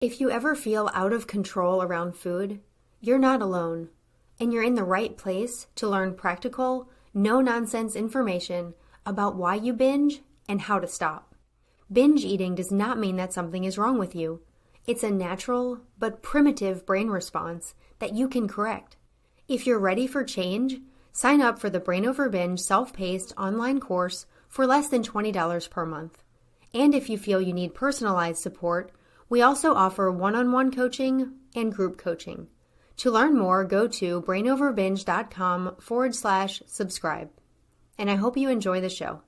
If you ever feel out of control around food, you're not alone, and you're in the right place to learn practical, no-nonsense information about why you binge and how to stop. Binge eating does not mean that something is wrong with you. It's a natural but primitive brain response that you can correct. If you're ready for change, sign up for the Brain Over Binge self-paced online course for less than $20 per month. And if you feel you need personalized support, we also offer one-on-one coaching and group coaching. To learn more, go to brainoverbinge.com/subscribe. And I hope you enjoy the show.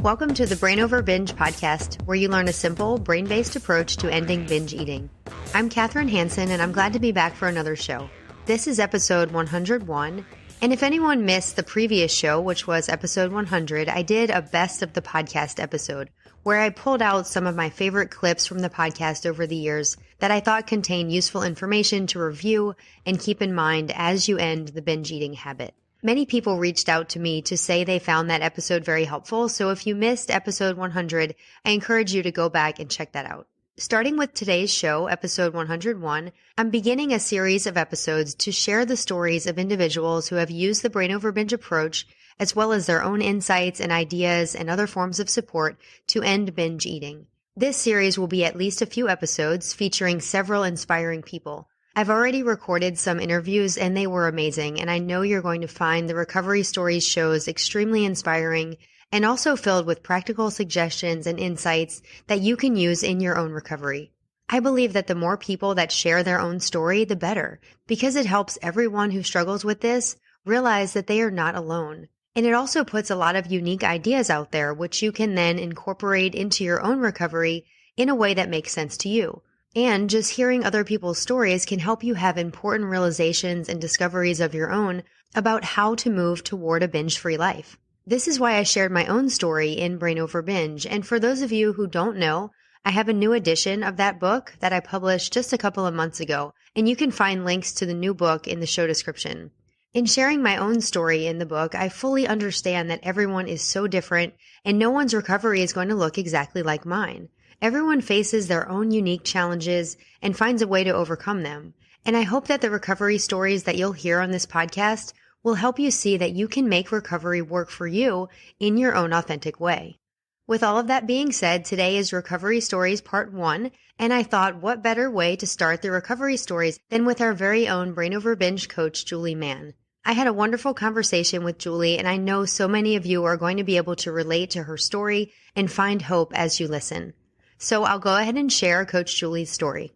Welcome to the Brain Over Binge podcast, where you learn a simple, brain-based approach to ending binge eating. I'm Katherine Hansen, and I'm glad to be back for another show. This is episode 101. And if anyone missed the previous show, which was episode 100, I did a best of the podcast episode where I pulled out some of my favorite clips from the podcast over the years that I thought contained useful information to review and keep in mind as you end the binge eating habit. Many people reached out to me to say they found that episode very helpful, so if you missed episode 100, I encourage you to go back and check that out. Starting with today's show, episode 101, I'm beginning a series of episodes to share the stories of individuals who have used the Brain Over Binge approach, as well as their own insights and ideas and other forms of support to end binge eating. This series will be at least a few episodes featuring several inspiring people. I've already recorded some interviews and they were amazing, and I know you're going to find the Recovery Stories shows extremely inspiring and also filled with practical suggestions and insights that you can use in your own recovery. I believe that the more people that share their own story, the better, because it helps everyone who struggles with this realize that they are not alone. And it also puts a lot of unique ideas out there, which you can then incorporate into your own recovery in a way that makes sense to you. And just hearing other people's stories can help you have important realizations and discoveries of your own about how to move toward a binge-free life. This is why I shared my own story in Brain Over Binge, and for those of you who don't know, I have a new edition of that book that I published just a couple of months ago, and you can find links to the new book in the show description. In sharing my own story in the book, I fully understand that everyone is so different, and no one's recovery is going to look exactly like mine. Everyone faces their own unique challenges and finds a way to overcome them, and I hope that the recovery stories that you'll hear on this podcast will help you see that you can make recovery work for you in your own authentic way. With all of that being said, today is Recovery Stories Part 1, and I thought what better way to start the recovery stories than with our very own Brain Over Binge coach, Julie Mann. I had a wonderful conversation with Julie, and I know so many of you are going to be able to relate to her story and find hope as you listen. So I'll go ahead and share Coach Julie's story.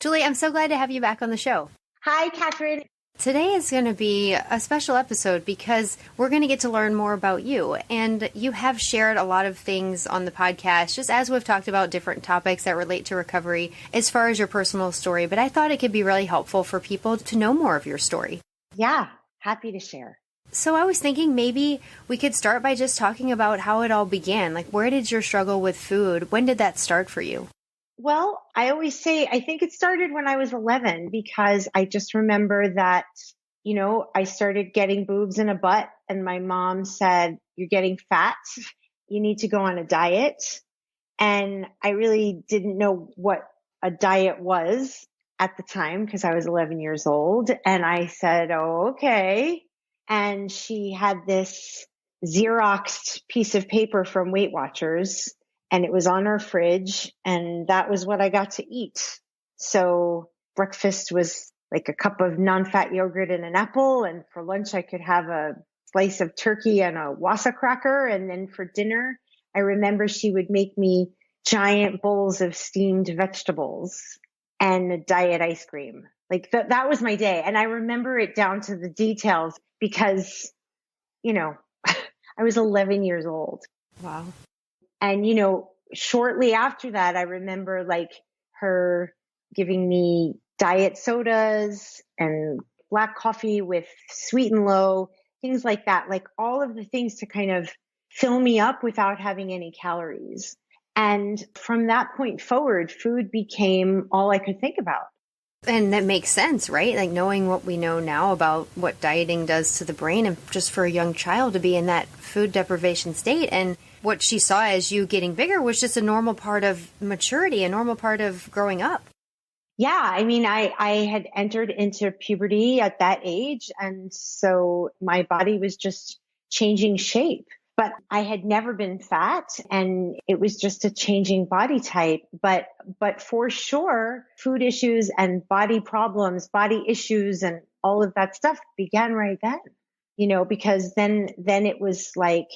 Julie, I'm so glad to have you back on the show. Hi, Katherine. Today is going to be a special episode because we're going to get to learn more about you. And you have shared a lot of things on the podcast, just as we've talked about different topics that relate to recovery as far as your personal story. But I thought it could be really helpful for people to know more of your story. Yeah, happy to share. So I was thinking maybe we could start by just talking about how it all began. Like, where did your struggle with food? When did that start for you? Well, I always say, I think it started when I was 11 because I just remember that, I started getting boobs and a butt and my mom said, "You're getting fat. You need to go on a diet." And I really didn't know what a diet was at the time because I was 11 years old. And I said, "Oh, okay." And she had this Xeroxed piece of paper from Weight Watchers. And it was on our fridge, and that was what I got to eat. So breakfast was like a cup of non-fat yogurt and an apple. And for lunch, I could have a slice of turkey and a Wassa cracker. And then for dinner, I remember she would make me giant bowls of steamed vegetables and a diet ice cream. Like that was my day. And I remember it down to the details because, I was 11 years old. Wow. And, shortly after that, I remember her giving me diet sodas and black coffee with sweet and low, things like that, like all of the things to kind of fill me up without having any calories. And from that point forward, food became all I could think about. And that makes sense, right? Like knowing what we know now about what dieting does to the brain, and just for a young child to be in that food deprivation state. And what she saw as you getting bigger was just a normal part of maturity, a normal part of growing up. Yeah. I mean, I had entered into puberty at that age. And so my body was just changing shape, but I had never been fat and it was just a changing body type. But for sure, food issues and body problems, body issues and all of that stuff began right then, because then it was like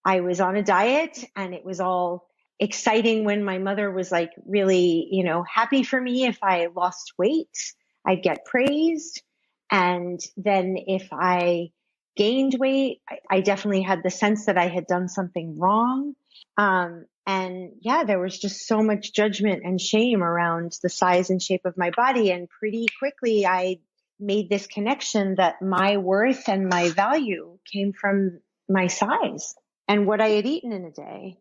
I was on a diet and it was all exciting when my mother was like really, happy for me. If I lost weight, I'd get praised. And then if I gained weight, I definitely had the sense that I had done something wrong. And yeah, there was just so much judgment and shame around the size and shape of my body. And pretty quickly, I made this connection that my worth and my value came from my size and what I had eaten in a day.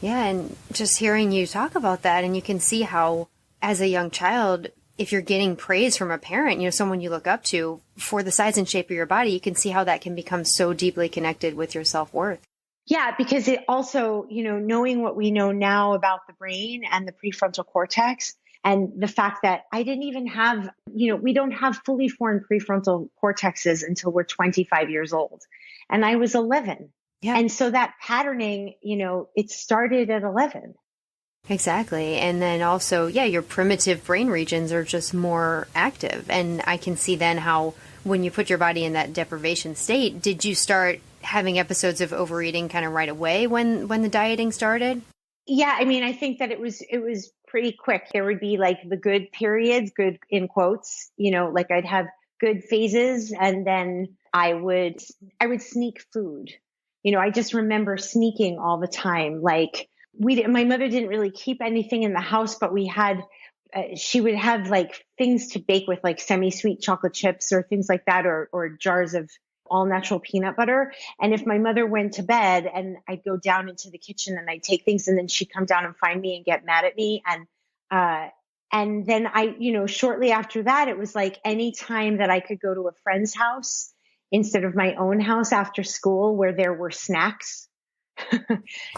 Yeah, and just hearing you talk about that, and you can see how, as a young child, if you're getting praise from a parent, someone you look up to for the size and shape of your body, you can see how that can become so deeply connected with your self-worth. Yeah, because it also, knowing what we know now about the brain and the prefrontal cortex, and the fact that I didn't even have, we don't have fully formed prefrontal cortexes until we're 25 years old. And I was 11. Yeah. And so that patterning, it started at 11. Exactly. And then also, your primitive brain regions are just more active. And I can see then how when you put your body in that deprivation state, did you start having episodes of overeating kind of right away when the dieting started? Yeah. I mean, I think that it was pretty quick. There would be like the good periods, good in quotes, like I'd have good phases and then I would sneak food. I just remember sneaking all the time. Like my mother didn't really keep anything in the house, but we had, she would have like things to bake with, like semi-sweet chocolate chips or things like that, or jars of all natural peanut butter. And if my mother went to bed and I'd go down into the kitchen and I'd take things and then she'd come down and find me and get mad at me. And then shortly after that, it was like any time that I could go to a friend's house instead of my own house after school where there were snacks,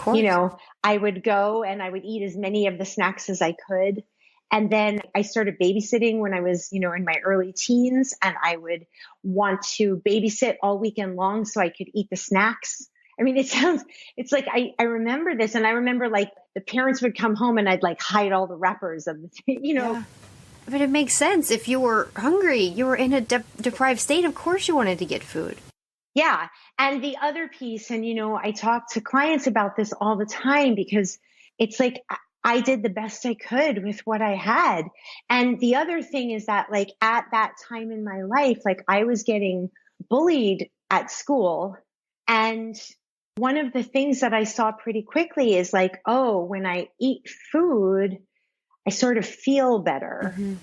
I would go and I would eat as many of the snacks as I could. And then I started babysitting when I was, in my early teens, and I would want to babysit all weekend long so I could eat the snacks. I mean, it's like, I remember this, and I remember like the parents would come home and I'd like hide all the wrappers of the thing, Yeah. But it makes sense. If you were hungry, you were in a deprived state, of course you wanted to get food. Yeah. And the other piece, and, I talk to clients about this all the time because it's like, I did the best I could with what I had. And the other thing is that like at that time in my life, like I was getting bullied at school. And one of the things that I saw pretty quickly is like, oh, when I eat food, I sort of feel better. Mm-hmm.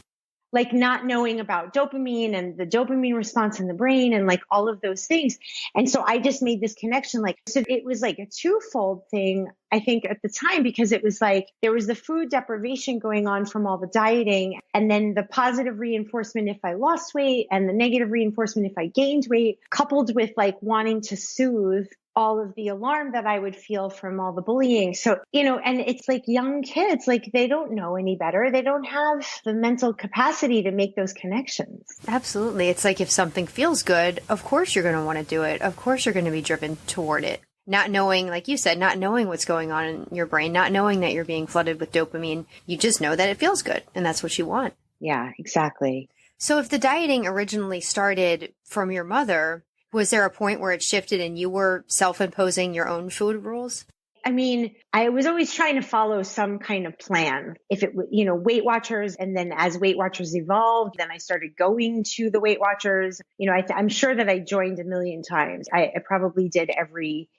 Like not knowing about dopamine and the dopamine response in the brain and like all of those things. And so I just made this connection. Like, so it was like a twofold thing, I think at the time, because it was like, there was the food deprivation going on from all the dieting and then the positive reinforcement if I lost weight and the negative reinforcement if I gained weight, coupled with like wanting to soothe all of the alarm that I would feel from all the bullying. So, and it's like young kids, like they don't know any better. They don't have the mental capacity to make those connections. Absolutely. It's like if something feels good, of course you're going to want to do it. Of course you're going to be driven toward it. Not knowing, like you said, not knowing what's going on in your brain, not knowing that you're being flooded with dopamine. You just know that it feels good and that's what you want. Yeah, exactly. So if the dieting originally started from your mother, was there a point where it shifted and you were self-imposing your own food rules? I mean, I was always trying to follow some kind of plan. If it, Weight Watchers, and then as Weight Watchers evolved, then I started going to the Weight Watchers. I'm sure that I joined a million times. I probably did every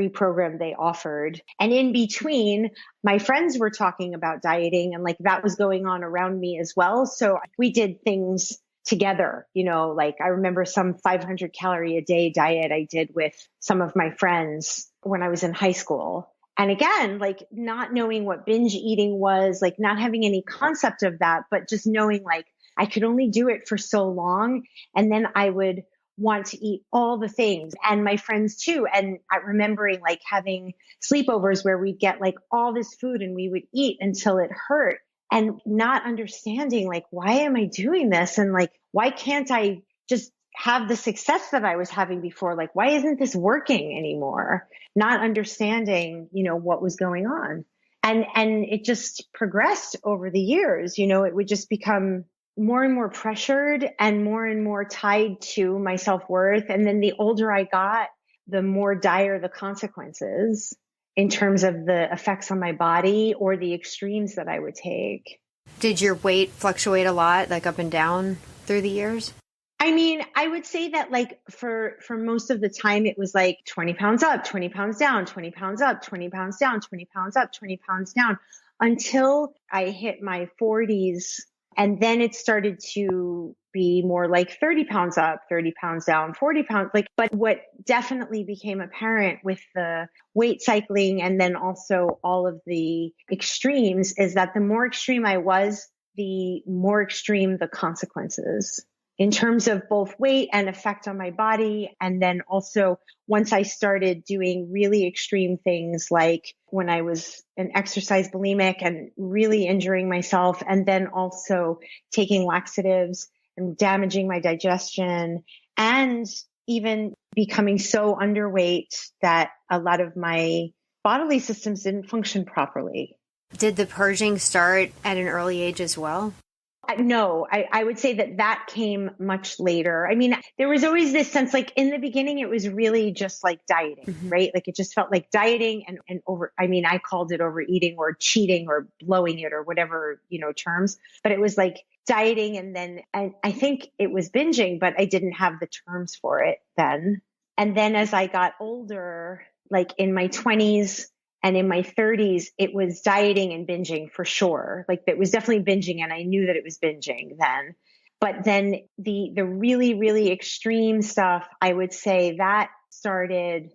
program they offered. And in between, my friends were talking about dieting and like that was going on around me as well. So we did things together, like I remember some 500 calorie a day diet I did with some of my friends when I was in high school. And again, like not knowing what binge eating was, like not having any concept of that, but just knowing like I could only do it for so long. And then I would want to eat all the things, and my friends too. And I remembering like having sleepovers where we'd get like all this food and we would eat until it hurt, and not understanding like, why am I doing this? And like, why can't I just have the success that I was having before? Like, why isn't this working anymore? Not understanding, what was going on. And it just progressed over the years. It would just become more and more pressured and more tied to my self-worth. And then the older I got, the more dire the consequences in terms of the effects on my body or the extremes that I would take. Did your weight fluctuate a lot, like up and down through the years? I mean, I would say that like for most of the time, it was like 20 pounds up, 20 pounds down, 20 pounds up, 20 pounds down, 20 pounds up, 20 pounds down, until I hit my 40s. And then it started to be more like 30 pounds up, 30 pounds down, 40 pounds. But what definitely became apparent with the weight cycling and then also all of the extremes is that the more extreme I was, the more extreme the consequences in terms of both weight and effect on my body. And then also once I started doing really extreme things, like when I was an exercise bulimic and really injuring myself, and then also taking laxatives and damaging my digestion, and even becoming so underweight that a lot of my bodily systems didn't function properly. Did the purging start at an early age as well? No, I would say that came much later. I mean, there was always this sense, like in the beginning, it was really just like dieting, right? Like it just felt like dieting and I called it overeating or cheating or blowing it or whatever, terms, but it was like dieting. And then I think it was binging, but I didn't have the terms for it then. And then as I got older, like in my 20s, and in my 30s, it was dieting and binging for sure. Like it was definitely binging, and I knew that it was binging then. But then the really, really extreme stuff, I would say that started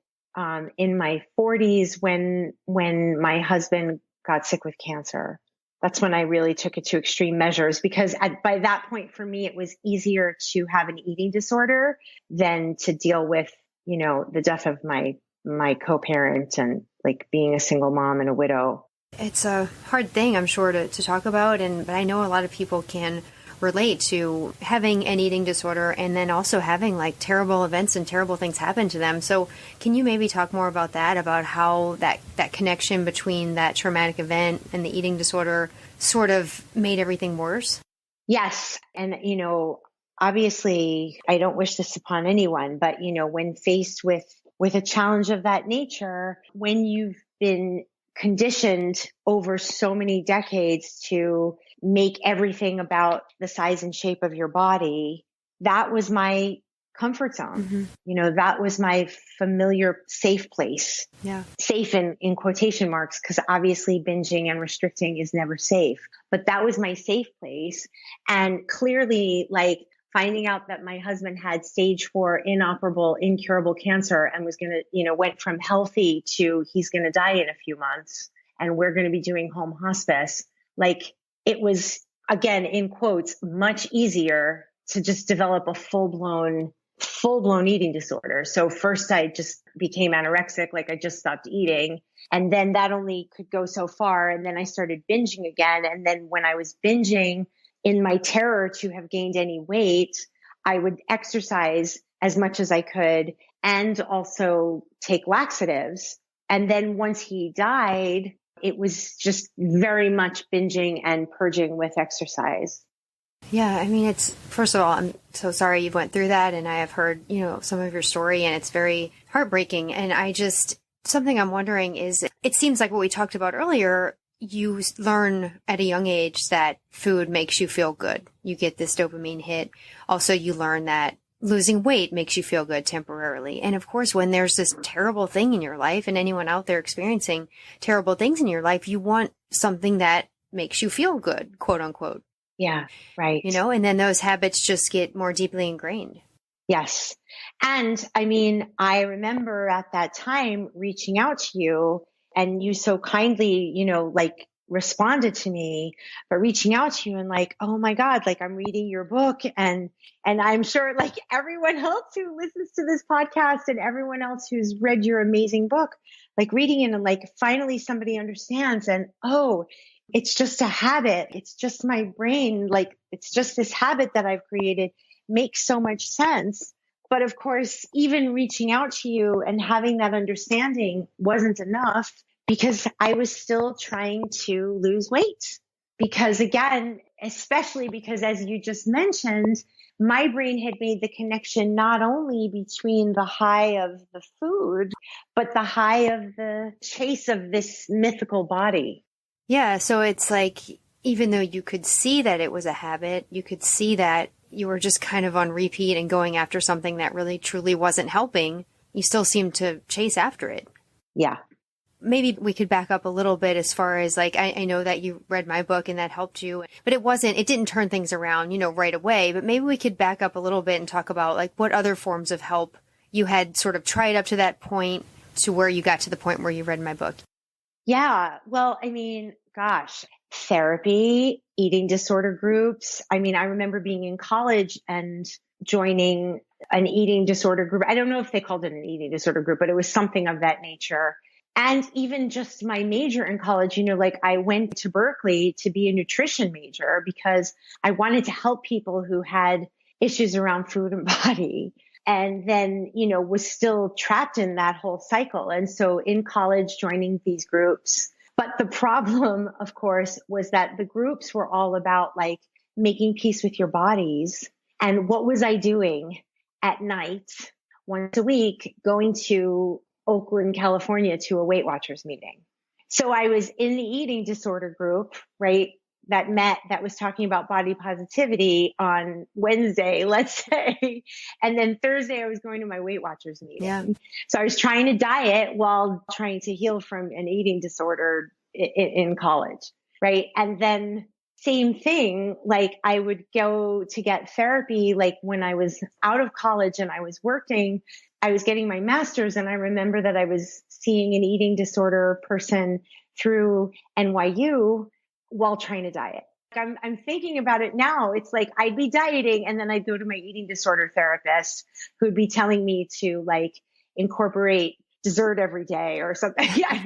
in my 40s when my husband got sick with cancer. That's when I really took it to extreme measures, because by that point for me, it was easier to have an eating disorder than to deal with, the death of my co-parent and like being a single mom and a widow. It's a hard thing, I'm sure, to talk about. But I know a lot of people can relate to having an eating disorder and then also having like terrible events and terrible things happen to them. So can you maybe talk more about that, about how that connection between that traumatic event and the eating disorder sort of made everything worse? Yes. And, obviously I don't wish this upon anyone, but, when faced with a challenge of that nature, when you've been conditioned over so many decades to make everything about the size and shape of your body, that was my comfort zone. That was my familiar safe place. Yeah. Safe in quotation marks, because obviously binging and restricting is never safe, but that was my safe place. And clearly, like, finding out that my husband had stage 4 inoperable, incurable cancer and was going to, went from healthy to he's going to die in a few months and we're going to be doing home hospice. Like it was, again, in quotes, much easier to just develop a full-blown eating disorder. So first I just became anorexic, like I just stopped eating. And then that only could go so far. And then I started binging again. And then when I was binging, in my terror to have gained any weight, I would exercise as much as I could and also take laxatives. And then once he died, it was just very much binging and purging with exercise. Yeah, I mean, first of all, I'm so sorry you went through that, and I have heard, some of your story, and it's very heartbreaking. And something I'm wondering is, it seems like what we talked about earlier, you learn at a young age that food makes you feel good. You get this dopamine hit. Also, you learn that losing weight makes you feel good temporarily. And of course, when there's this terrible thing in your life, and anyone out there experiencing terrible things in your life, you want something that makes you feel good, quote unquote. Yeah, right. And then those habits just get more deeply ingrained. Yes. And I mean, I remember at that time reaching out to you, and you so kindly, like responded to me, but reaching out to you and like, oh my God, like I'm reading your book and I'm sure like everyone else who listens to this podcast and everyone else who's read your amazing book, like reading it and like finally somebody understands and, oh, it's just a habit. It's just my brain. Like it's just this habit that I've created makes so much sense. But of course, even reaching out to you and having that understanding wasn't enough because I was still trying to lose weight. Because again, especially because as you just mentioned, my brain had made the connection not only between the high of the food, but the high of the chase of this mythical body. Yeah. So it's like, even though you could see that it was a habit, you could see that you were just kind of on repeat and going after something that really truly wasn't helping, you still seemed to chase after it. Yeah. Maybe we could back up a little bit as far as like, I know that you read my book and that helped you, but it didn't turn things around, right away. But maybe we could back up a little bit and talk about like what other forms of help you had sort of tried up to that point to where you got to the point where you read my book. Yeah. Well, I mean, gosh, therapy, eating disorder groups. I mean, I remember being in college and joining an eating disorder group. I don't know if they called it an eating disorder group, but it was something of that nature. And even just my major in college, like I went to Berkeley to be a nutrition major because I wanted to help people who had issues around food and body. And then, was still trapped in that whole cycle. And so in college, joining these groups. But the problem, of course, was that the groups were all about like making peace with your bodies. And what was I doing at night, once a week, going to Oakland, California to a Weight Watchers meeting? So I was in the eating disorder group, right? That was talking about body positivity on Wednesday, let's say. And then Thursday, I was going to my Weight Watchers meeting. Yeah. So I was trying to diet while trying to heal from an eating disorder in college. Right. And then same thing, like I would go to get therapy, like when I was out of college and I was working, I was getting my master's. And I remember that I was seeing an eating disorder person through NYU while trying to diet. I'm thinking about it now. It's like I'd be dieting and then I'd go to my eating disorder therapist who'd be telling me to like incorporate dessert every day or something. Yeah,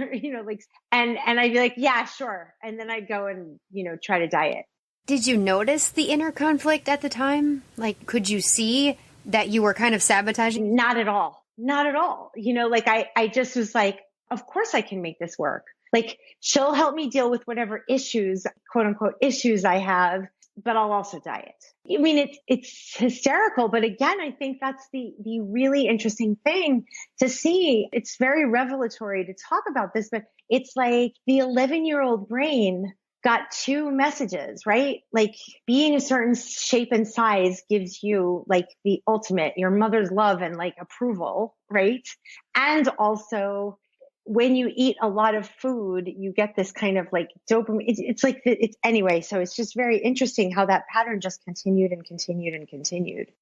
and I'd be like, yeah, sure. And then I'd go and, try to diet. Did you notice the inner conflict at the time? Like, could you see that you were kind of sabotaging? Not at all. Not at all. Like I just was like, of course I can make this work. Like she'll help me deal with whatever issues, quote unquote, issues I have, but I'll also diet. I mean, it's hysterical. But again, I think that's the really interesting thing to see. It's very revelatory to talk about this, but it's like the 11-year-old brain got two messages, right? Like being a certain shape and size gives you like the ultimate, your mother's love and like approval, right? And also when you eat a lot of food, you get this kind of like dopamine. It's anyway. So it's just very interesting how that pattern just continued and continued and continued.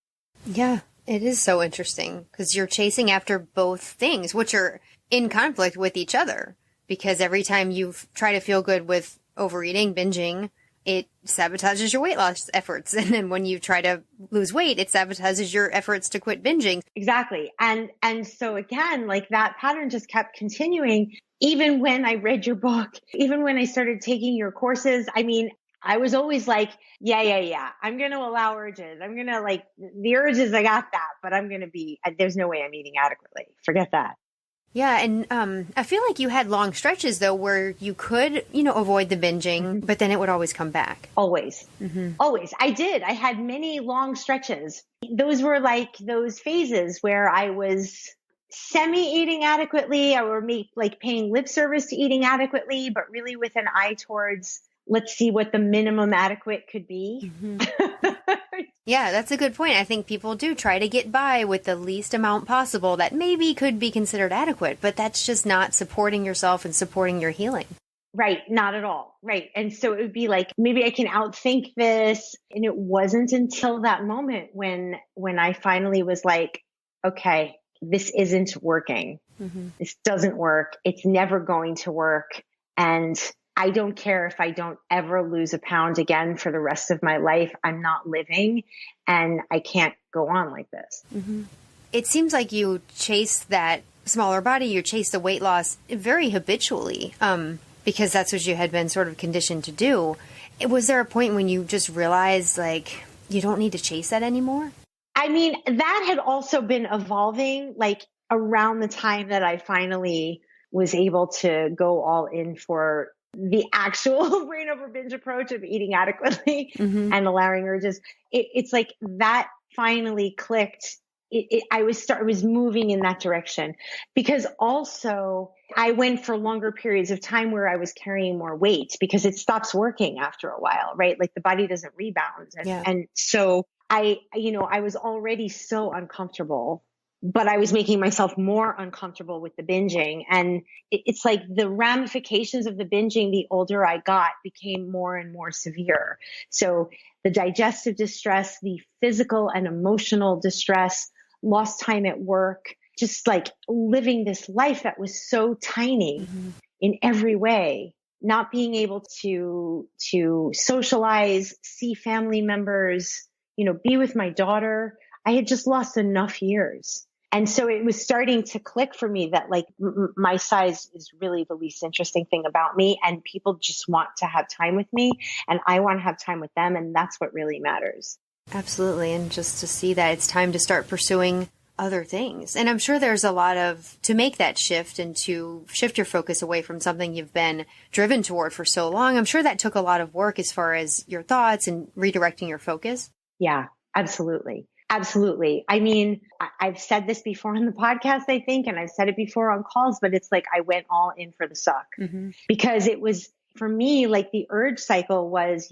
Yeah, it is so interesting because you're chasing after both things, which are in conflict with each other. Because every time you try to feel good with overeating, binging, it sabotages your weight loss efforts. And then when you try to lose weight, it sabotages your efforts to quit binging. Exactly. And so again, like that pattern just kept continuing. Even when I read your book, even when I started taking your courses, I mean, I was always like, yeah. I'm going to allow urges. I'm going to like the urges. I got that, but there's no way I'm eating adequately. Forget that. Yeah, and I feel like you had long stretches, though, where you could, avoid the binging, but then it would always come back. Always. Mm-hmm. Always. I did. I had many long stretches. Those were like those phases where I was semi-eating adequately or like paying lip service to eating adequately, but really with an eye towards, let's see what the minimum adequate could be. Mm-hmm. Yeah, that's a good point. I think people do try to get by with the least amount possible that maybe could be considered adequate, but that's just not supporting yourself and supporting your healing. Right. Not at all. Right. And so it would be like, maybe I can outthink this. And it wasn't until that moment when I finally was like, okay, this isn't working. Mm-hmm. This doesn't work. It's never going to work. And I don't care if I don't ever lose a pound again for the rest of my life. I'm not living and I can't go on like this. Mm-hmm. It seems like you chase that smaller body, you chase the weight loss very habitually, because that's what you had been sort of conditioned to do. Was there a point when you just realized like you don't need to chase that anymore? I mean, that had also been evolving like around the time that I finally was able to go all in for the actual brain over binge approach of eating adequately Mm-hmm. and allowing urges. It's like that finally clicked. I was moving in that direction because also I went for longer periods of time where I was carrying more weight because it stops working after a while, right? Like the body doesn't rebound. And so I was already so uncomfortable, but I was making myself more uncomfortable with the binging. And it's like the ramifications of the binging, the older I got, became more and more severe. So the digestive distress, the physical and emotional distress, lost time at work, just like living this life that was so tiny in every way, not being able to socialize, see family members, be with my daughter. I had just lost enough years. And so it was starting to click for me that like my size is really the least interesting thing about me. And people just want to have time with me and I want to have time with them. And that's what really matters. Absolutely. And just to see that it's time to start pursuing other things. And I'm sure there's a lot to make that shift and to shift your focus away from something you've been driven toward for so long. I'm sure that took a lot of work as far as your thoughts and redirecting your focus. Yeah, absolutely. Absolutely. I mean, I've said this before on the podcast, I think, and I've said it before on calls, but it's like I went all in for the suck because it was for me, like the urge cycle was,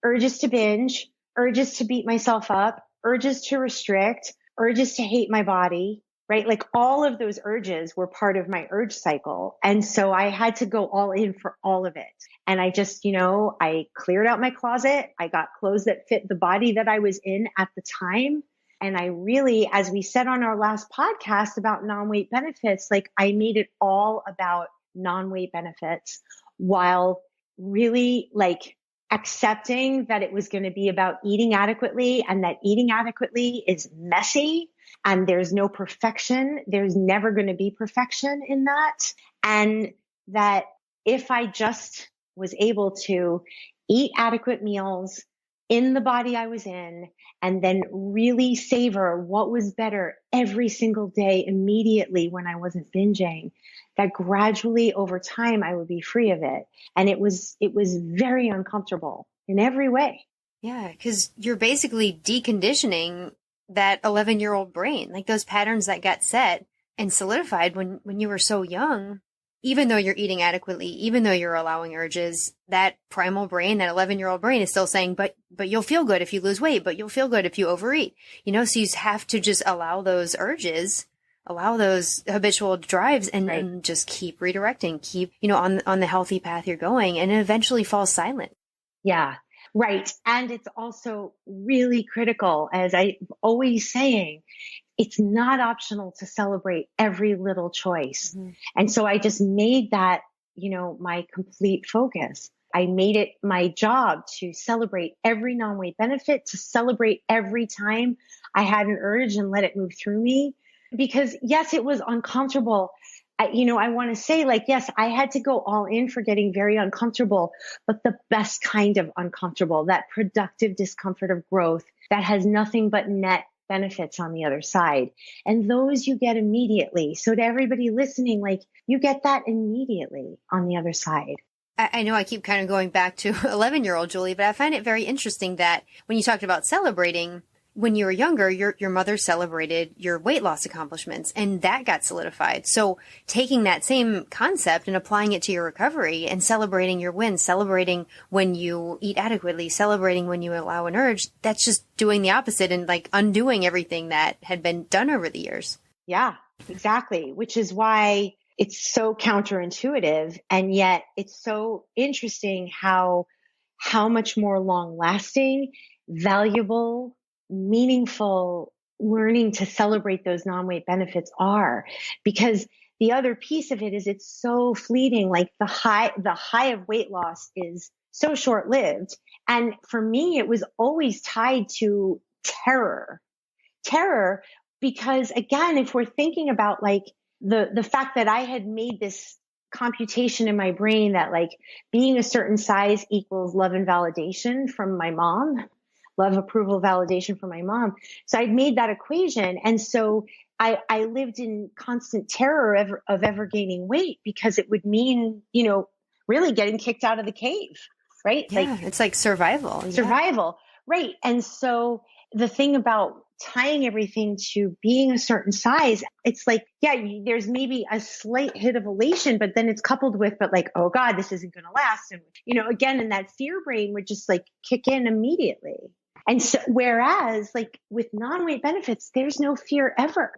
urges to binge, urges to beat myself up, urges to restrict, urges to hate my body, right? Like all of those urges were part of my urge cycle. And so I had to go all in for all of it. And I just, I cleared out my closet. I got clothes that fit the body that I was in at the time. And I really, as we said on our last podcast about non-weight benefits, like I made it all about non-weight benefits while really like accepting that it was going to be about eating adequately and that eating adequately is messy and there's no perfection. There's never going to be perfection in that. And that if I just was able to eat adequate meals in the body I was in and then really savor what was better every single day immediately when I wasn't binging, that gradually over time I would be free of it. And it was very uncomfortable in every way. Yeah, because you're basically deconditioning that 11-year-old brain, like those patterns that got set and solidified when you were so young. Even though you're eating adequately, even though you're allowing urges, that primal brain, that 11-year-old brain is still saying, but you'll feel good if you lose weight, but you'll feel good if you overeat, so you have to just allow those urges, allow those habitual drives and just keep redirecting, keep, on the healthy path you're going and it eventually falls silent. Yeah. Right. And it's also really critical, as I'm always saying, it's not optional to celebrate every little choice. And so I just made that, my complete focus. I made it my job to celebrate every non-weight benefit, to celebrate every time I had an urge and let it move through me. Because yes, it was uncomfortable. I want to say like, yes, I had to go all in for getting very uncomfortable, but the best kind of uncomfortable, that productive discomfort of growth that has nothing but net benefits on the other side. And those you get immediately. So to everybody listening, like you get that immediately on the other side. I know I keep kind of going back to 11-year-old Julie, but I find it very interesting that when you talked about celebrating, when you were younger, your mother celebrated your weight loss accomplishments and that got solidified. So taking that same concept and applying it to your recovery and celebrating your wins, celebrating when you eat adequately, celebrating when you allow an urge, that's just doing the opposite and like undoing everything that had been done over the years. Yeah, exactly. Which is why it's so counterintuitive. And yet it's so interesting how much more long lasting, valuable, meaningful learning to celebrate those non-weight benefits are, because the other piece of it is it's so fleeting. Like the high of weight loss is so short lived. And for me, it was always tied to terror, because again, if we're thinking about like the fact that I had made this computation in my brain that like being a certain size equals love and validation from my mom, love, approval, validation from my mom. So I'd made that equation. And so I lived in constant terror of ever gaining weight, because it would mean, really getting kicked out of the cave, right? Yeah, Like it's like survival. survival. Right. And so the thing about tying everything to being a certain size, it's like, yeah, there's maybe a slight hit of elation, but then it's coupled with, but like, oh God, this isn't going to last. And, again, and that fear brain would just like kick in immediately. And so, whereas like with non-weight benefits, there's no fear ever.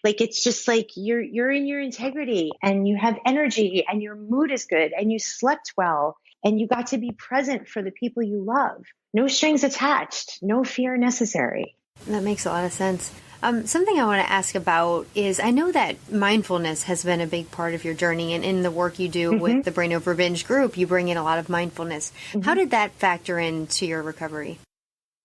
Like, it's just like you're in your integrity and you have energy and your mood is good and you slept well and you got to be present for the people you love. No strings attached, no fear necessary. That makes a lot of sense. Something I want to ask about is, I know that mindfulness has been a big part of your journey, and in the work you do with the Brain Over Binge group, you bring in a lot of mindfulness. How did that factor into your recovery?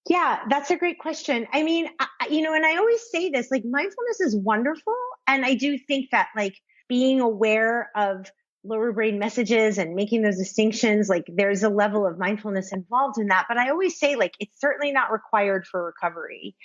Yeah, that's a great question. I mean, and I always say this, like mindfulness is wonderful. And I do think that like being aware of lower brain messages and making those distinctions, like there's a level of mindfulness involved in that. But I always say like, it's certainly not required for recovery.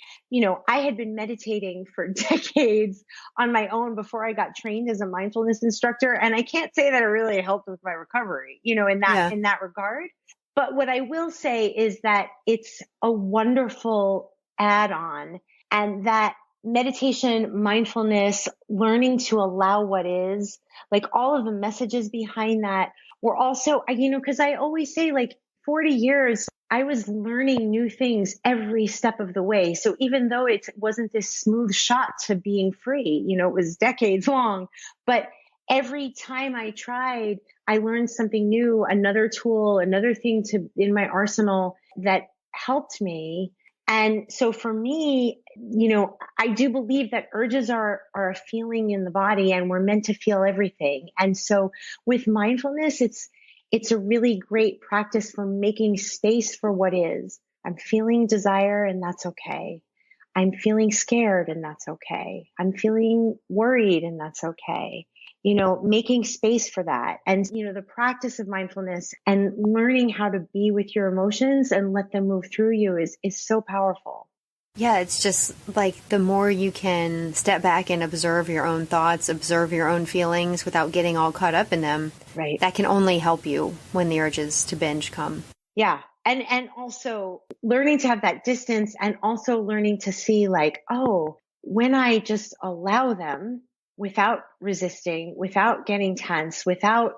I had been meditating for decades on my own before I got trained as a mindfulness instructor. And I can't say that it really helped with my recovery, in that regard. But what I will say is that it's a wonderful add-on, and that meditation, mindfulness, learning to allow what is, like all of the messages behind that were also, because I always say like 40 years, I was learning new things every step of the way. So even though it wasn't this smooth shot to being free, it was decades long, but every time I tried, I learned something new, another tool, another thing in my arsenal that helped me. And so for me, I do believe that urges are a feeling in the body, and we're meant to feel everything. And so with mindfulness, it's a really great practice for making space for what is. I'm feeling desire, and that's okay. I'm feeling scared, and that's okay. I'm feeling worried, and that's okay. Making space for that. And, the practice of mindfulness and learning how to be with your emotions and let them move through you is so powerful. Yeah, it's just like the more you can step back and observe your own thoughts, observe your own feelings without getting all caught up in them, right? That can only help you when the urges to binge come. Yeah. And also learning to have that distance, and also learning to see like, oh, when I just allow them without resisting, without getting tense, without,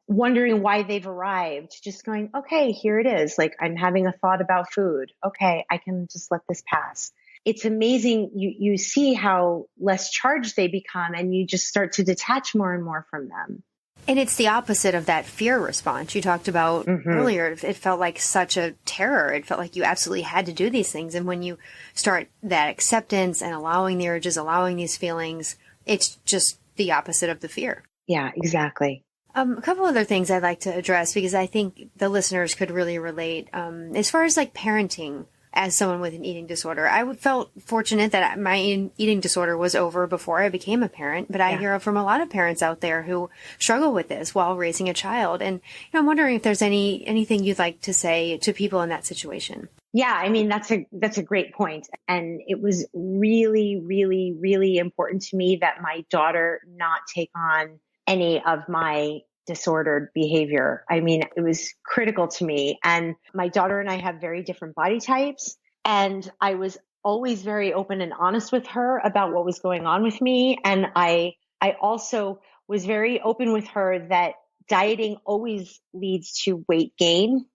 wondering why they've arrived, just going, okay, here it is. Like I'm having a thought about food. Okay, I can just let this pass. It's amazing. You see how less charged they become, and you just start to detach more and more from them. And it's the opposite of that fear response you talked about earlier. It felt like such a terror. It felt like you absolutely had to do these things. And when you start that acceptance and allowing the urges, allowing these feelings, it's just the opposite of the fear. Yeah, exactly. A couple other things I'd like to address, because I think the listeners could really relate. As far as like parenting as someone with an eating disorder, I felt fortunate that my eating disorder was over before I became a parent. But I hear from a lot of parents out there who struggle with this while raising a child. And I'm wondering if there's anything you'd like to say to people in that situation. Yeah, I mean, that's a great point. And it was really, really, really important to me that my daughter not take on any of my disordered behavior. I mean, it was critical to me. And my daughter and I have very different body types. And I was always very open and honest with her about what was going on with me. And I also was very open with her that dieting always leads to weight gain.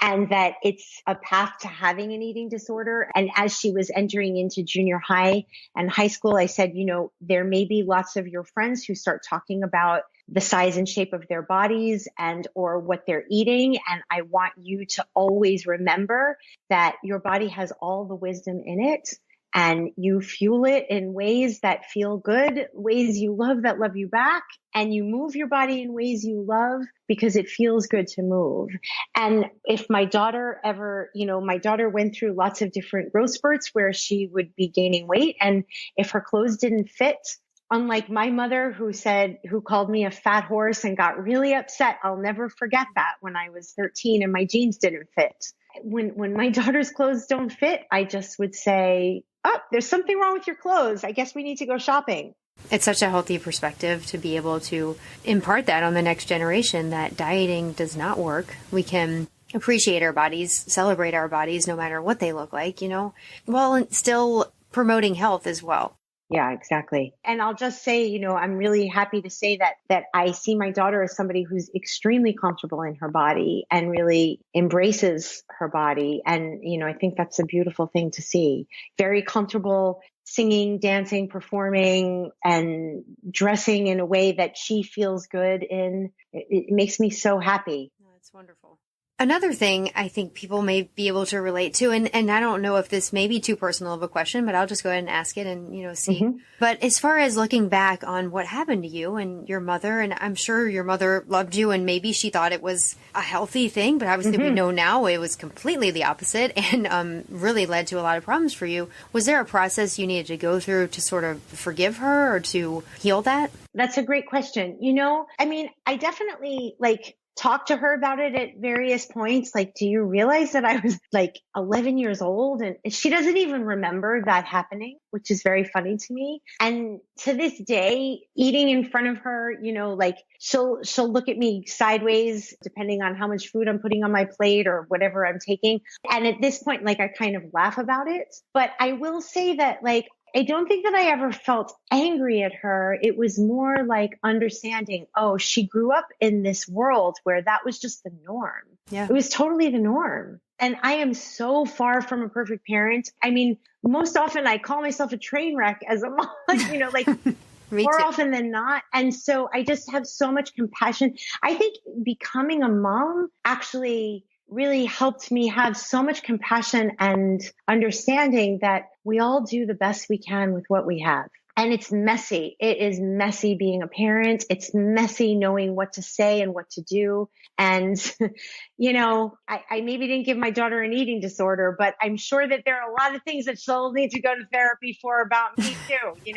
And that it's a path to having an eating disorder. And as she was entering into junior high and high school, I said, there may be lots of your friends who start talking about the size and shape of their bodies and or what they're eating. And I want you to always remember that your body has all the wisdom in it. and you fuel it in ways that feel good, ways you love that love you back. And you move your body in ways you love because it feels good to move. And if my daughter ever, my daughter went through lots of different growth spurts where she would be gaining weight. And if her clothes didn't fit, unlike my mother who called me a fat horse and got really upset, I'll never forget that when I was 13 and my jeans didn't fit. When my daughter's clothes don't fit, I just would say, oh, there's something wrong with your clothes. I guess we need to go shopping. It's such a healthy perspective to be able to impart that on the next generation, that dieting does not work. We can appreciate our bodies, celebrate our bodies, no matter what they look like, while still promoting health as well. Yeah, exactly. And I'll just say, I'm really happy to say that I see my daughter as somebody who's extremely comfortable in her body and really embraces her body. And, I think that's a beautiful thing to see. Very comfortable singing, dancing, performing, and dressing in a way that she feels good in. It makes me so happy. That's wonderful. Another thing I think people may be able to relate to, and I don't know if this may be too personal of a question, but I'll just go ahead and ask it and, see. Mm-hmm. But as far as looking back on what happened to you and your mother, and I'm sure your mother loved you and maybe she thought it was a healthy thing, but obviously we know now it was completely the opposite and really led to a lot of problems for you. Was there a process you needed to go through to sort of forgive her or to heal that? That's a great question. I definitely talk to her about it at various points. Do you realize that I was 11 years old? And she doesn't even remember that happening, which is very funny to me. And to this day, eating in front of her, she'll look at me sideways, depending on how much food I'm putting on my plate or whatever I'm taking. And at this point, I kind of laugh about it. But I will say that I don't think that I ever felt angry at her. It was more understanding, oh, she grew up in this world where that was just the norm. Yeah. It was totally the norm. And I am so far from a perfect parent. Most often I call myself a train wreck as a mom, more often than not. And so I just have so much compassion. I think becoming a mom actually really helped me have so much compassion and understanding that we all do the best we can with what we have. And it's messy. It is messy being a parent. It's messy knowing what to say and what to do. And, I maybe didn't give my daughter an eating disorder, but I'm sure that there are a lot of things that she'll need to go to therapy for about me too,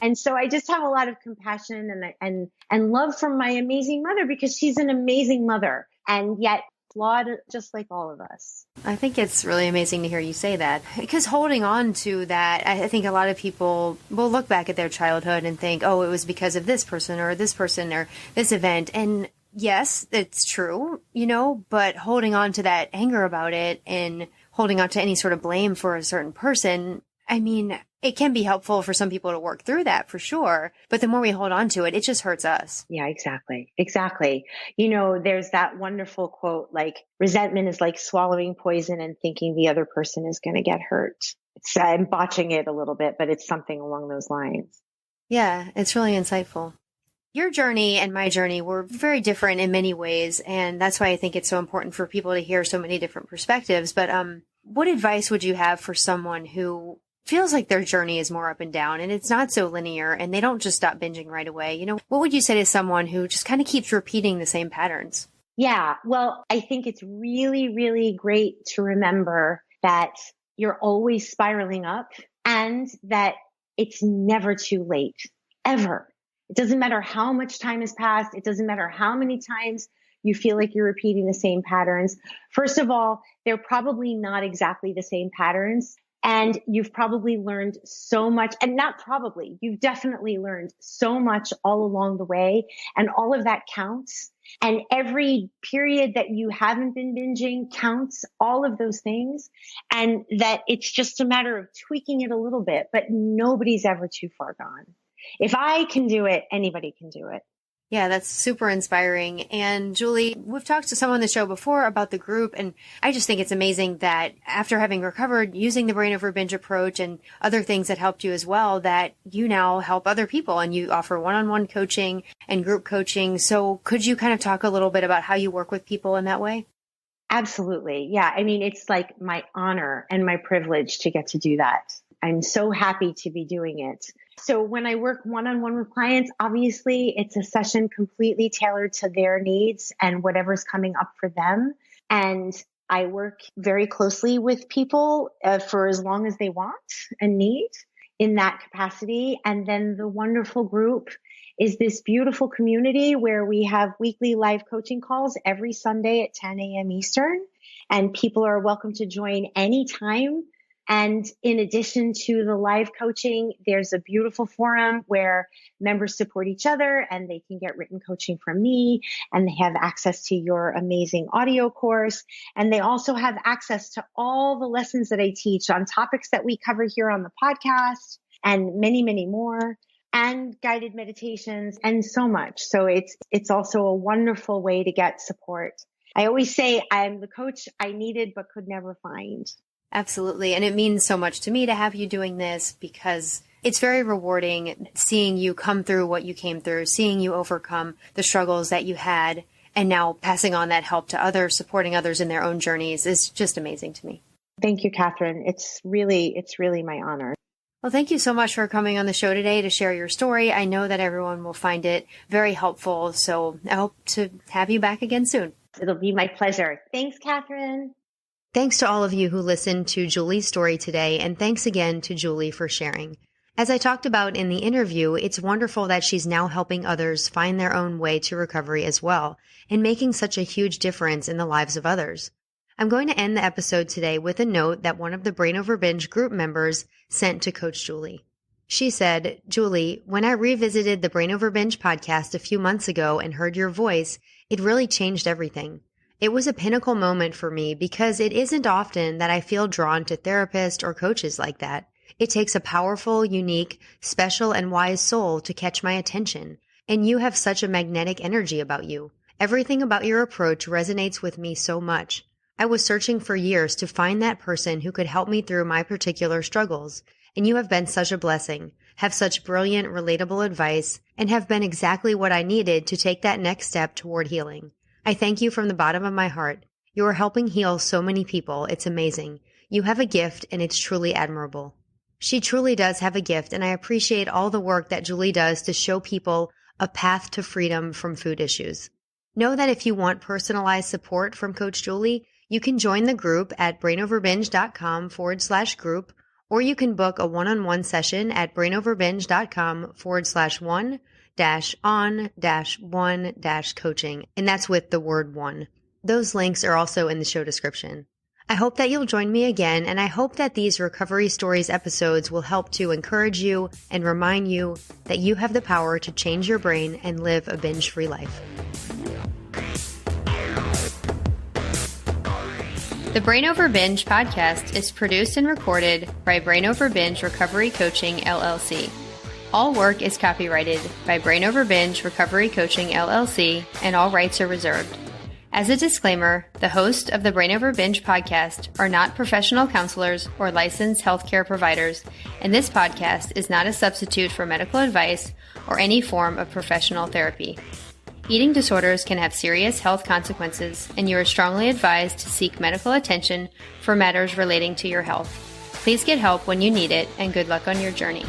And so I just have a lot of compassion and love from my amazing mother because she's an amazing mother. And yet flawed just like all of us. I think it's really amazing to hear you say that, because holding on to that, I think a lot of people will look back at their childhood and think, oh, it was because of this person or this event. And yes, it's true, but holding on to that anger about it and holding on to any sort of blame for a certain person, it can be helpful for some people to work through that for sure. But the more we hold on to it, it just hurts us. Yeah, exactly. Exactly. There's that wonderful quote, resentment is like swallowing poison and thinking the other person is going to get hurt. I'm botching it a little bit, but it's something along those lines. Yeah, it's really insightful. Your journey and my journey were very different in many ways. And that's why I think it's so important for people to hear so many different perspectives. But what advice would you have for someone who feels like their journey is more up and down and it's not so linear and they don't just stop binging right away? What would you say to someone who just kind of keeps repeating the same patterns? Yeah, well, I think it's really, really great to remember that you're always spiraling up and that it's never too late, ever. It doesn't matter how much time has passed. It doesn't matter how many times you feel like you're repeating the same patterns. First of all, they're probably not exactly the same patterns. And you've probably learned so much, and not probably, you've definitely learned so much all along the way. And all of that counts. And every period that you haven't been binging counts, all of those things. And that it's just a matter of tweaking it a little bit, but nobody's ever too far gone. If I can do it, anybody can do it. Yeah, that's super inspiring. And Julie, we've talked to someone on the show before about the group, and I just think it's amazing that after having recovered using the Brain Over Binge approach and other things that helped you as well, that you now help other people and you offer one-on-one coaching and group coaching. So could you kind of talk a little bit about how you work with people in that way? Absolutely. Yeah. It's like my honor and my privilege to get to do that. I'm so happy to be doing it. So when I work one-on-one with clients, obviously it's a session completely tailored to their needs and whatever's coming up for them. And I work very closely with people for as long as they want and need in that capacity. And then the wonderful group is this beautiful community where we have weekly live coaching calls every Sunday at 10 a.m. Eastern. And people are welcome to join anytime. And in addition to the live coaching, there's a beautiful forum where members support each other and they can get written coaching from me, and they have access to your amazing audio course. And they also have access to all the lessons that I teach on topics that we cover here on the podcast and many, many more, and guided meditations and so much. So it's also a wonderful way to get support. I always say I'm the coach I needed but could never find. Absolutely. And it means so much to me to have you doing this, because it's very rewarding seeing you come through what you came through, seeing you overcome the struggles that you had, and now passing on that help to others, supporting others in their own journeys is just amazing to me. Thank you, Catherine. It's really my honor. Well, thank you so much for coming on the show today to share your story. I know that everyone will find it very helpful, so I hope to have you back again soon. It'll be my pleasure. Thanks, Catherine. Thanks to all of you who listened to Julie's story today, and thanks again to Julie for sharing. As I talked about in the interview, it's wonderful that she's now helping others find their own way to recovery as well, and making such a huge difference in the lives of others. I'm going to end the episode today with a note that one of the Brain Over Binge group members sent to Coach Julie. She said, "Julie, when I revisited the Brain Over Binge podcast a few months ago and heard your voice, it really changed everything. It was a pinnacle moment for me because it isn't often that I feel drawn to therapists or coaches like that. It takes a powerful, unique, special, and wise soul to catch my attention, and you have such a magnetic energy about you. Everything about your approach resonates with me so much. I was searching for years to find that person who could help me through my particular struggles, and you have been such a blessing, have such brilliant, relatable advice, and have been exactly what I needed to take that next step toward healing. I thank you from the bottom of my heart. You are helping heal so many people. It's amazing. You have a gift, and it's truly admirable." She truly does have a gift, and I appreciate all the work that Julie does to show people a path to freedom from food issues. Know that if you want personalized support from Coach Julie, you can join the group at brainoverbinge.com/group, or you can book a one-on-one session at brainoverbinge.com/1-on-1-coaching, and that's with the word one. Those links are also in the show description. I hope that you'll join me again, and I hope that these Recovery Stories episodes will help to encourage you and remind you that you have the power to change your brain and live a binge-free life. The Brain Over Binge podcast is produced and recorded by Brain Over Binge Recovery Coaching, LLC. All work is copyrighted by Brain Over Binge Recovery Coaching, LLC, and all rights are reserved. As a disclaimer, the hosts of the Brain Over Binge podcast are not professional counselors or licensed healthcare providers, and this podcast is not a substitute for medical advice or any form of professional therapy. Eating disorders can have serious health consequences, and you are strongly advised to seek medical attention for matters relating to your health. Please get help when you need it, and good luck on your journey.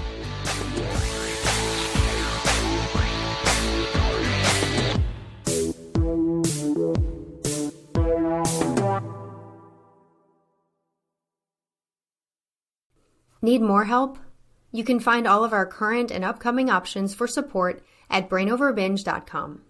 Need more help? You can find all of our current and upcoming options for support at brainoverbinge.com.